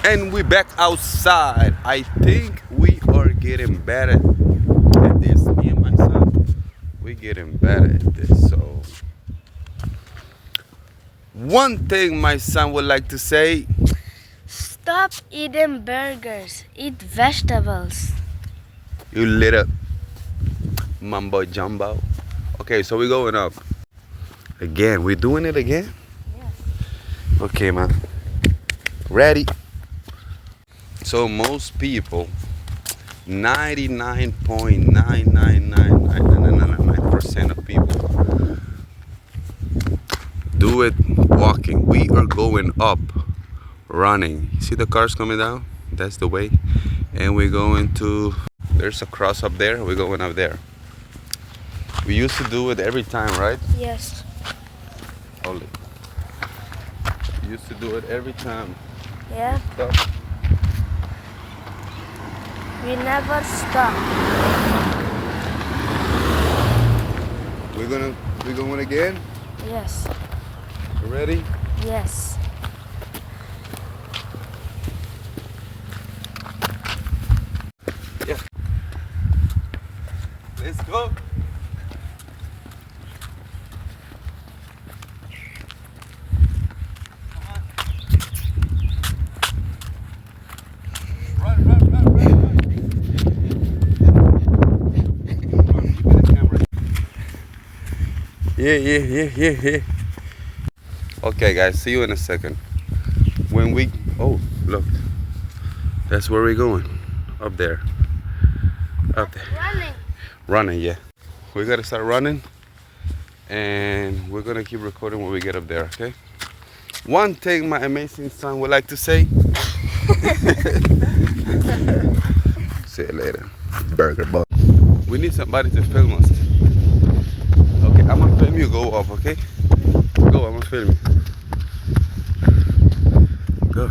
And we back outside. I think we are getting better at this. Me and my son, we getting better at this. So one thing my son would like to say. Stop eating burgers. Eat vegetables. You little mumbo jumbo. Okay, so we're going up. Again, we're doing it again? Yes. Okay, man. Ready? So most people, 99.99999% of people do it walking. We are going up, running. You see the cars coming down? That's the way. And we're going to, there's a cross up there. We're going up there. We used to do it every time, right? Yes. Hold it. We used to do it every time. Yeah. Stop. We never stop. We're going again. Yes. You ready? Yes. Yeah. Let's go. Yeah. Okay, guys, see you in a second. When we, oh, look, that's where we're going. Up there. Up there. Running. Running, yeah. We gotta start running, and we're gonna keep recording when we get up there, okay? One thing my amazing son would like to say. See you later, burger bug. We need somebody to film us. Okay, I'm gonna film you. Go up, okay? Go, I'm gonna film you. Go.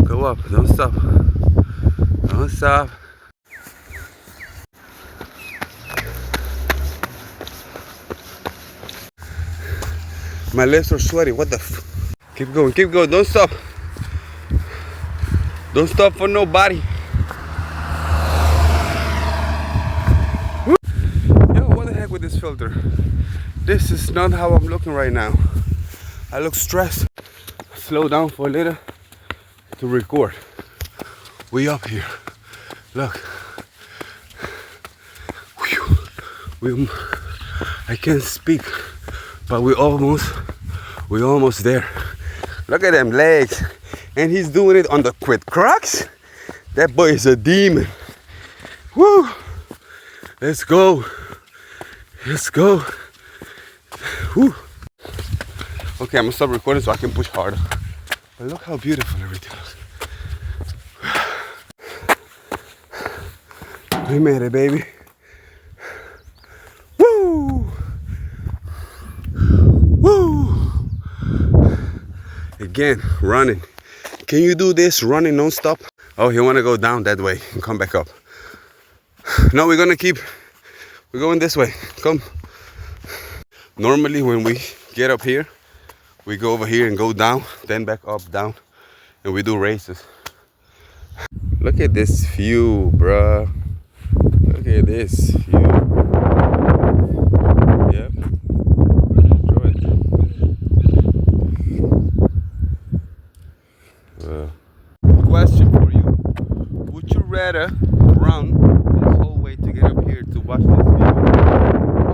Go up. Don't stop. Don't stop. My legs are sweaty. What the f? Keep going. Keep going. Don't stop. Don't stop for nobody. Woo. Yo, what the heck with this filter? This is not how I'm looking right now. I look stressed. Slow down for a little to record. We up here. Look. Whew. I can't speak, but we almost there. Look at them legs. And he's doing it on the quit Crocs. That boy is a demon. Woo! Let's go. Let's go. Woo. Okay, I'm gonna stop recording so I can push harder. But look how beautiful everything looks. We made it, baby. Woo! Woo! Again, running. Can you do this running non-stop? Oh, you wanna go down that way and come back up. No, we're going this way. Come. Normally when we get up here, we go over here and go down, then back up, down, and we do races. Look at this view, bruh. Look at this view. Yep. Enjoy it. Question for you. Would you rather run this whole way to get up here to watch this view?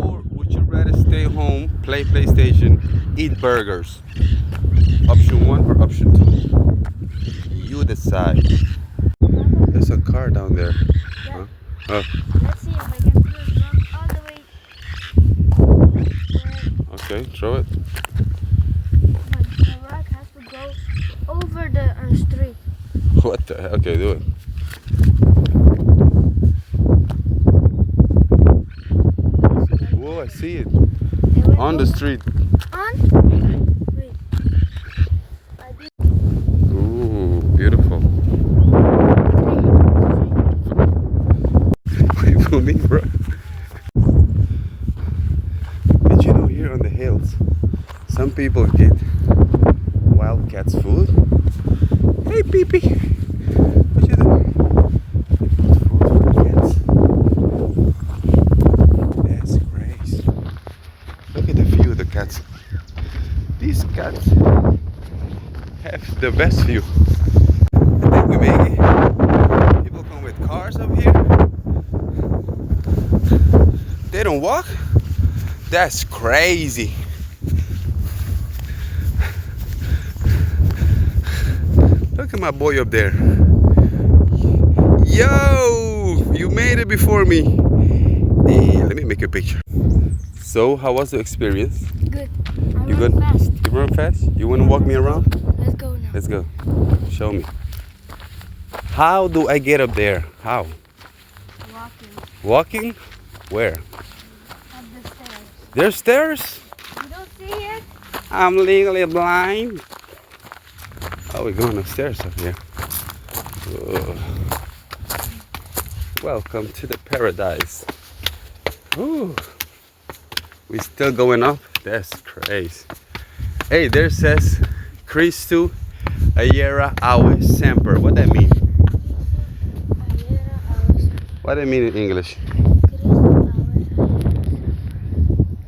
Or would you rather stay home, play PlayStation, eat burgers? Option 1 or option 2? You decide. There's a car down there. Yeah. Huh? Oh, Let's see if I can throw it all the way. okay, throw it. The rock has to go over the street. What the heck? Okay, do it. Whoa, I see it. On the street. On? Wait. I did. Ooh, beautiful. Wait for me, bro. Did you know here on the hills, some people get wildcats food? Hey, Hey, Pee-Pee. What you doing? Cats. That's crazy. Look at the view of the cats. These cats have the best view. I think we make it. People come with cars up here. They don't walk? That's crazy. Look at my boy up there. Yo! You made it before me. Hey, let me make a picture. So, how was the experience? Good. You run good? fast. You run fast? You want to walk me around? Let's go now. Let's go. Show me. How do I get up there? How? Walking Walking? Where? up the stairs. There's stairs? You don't see it? I'm legally blind. Oh, we're going upstairs up here. Whoa. Welcome to the paradise. Ooh. We still going up? That's crazy. Hey, there says Cristo Ayera Awe Semper. What that mean? What that mean in English?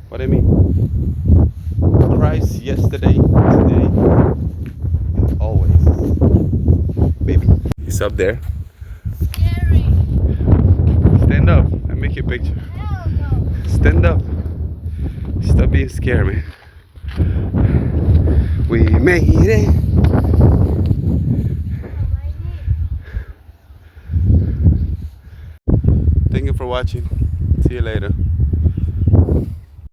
What that mean? Christ yesterday, today, and always. Baby. He's up there. Scary. Stand up and make your picture. Hell no. Stand up. Stop being scared, man. We made it. Thank you for watching. See you later.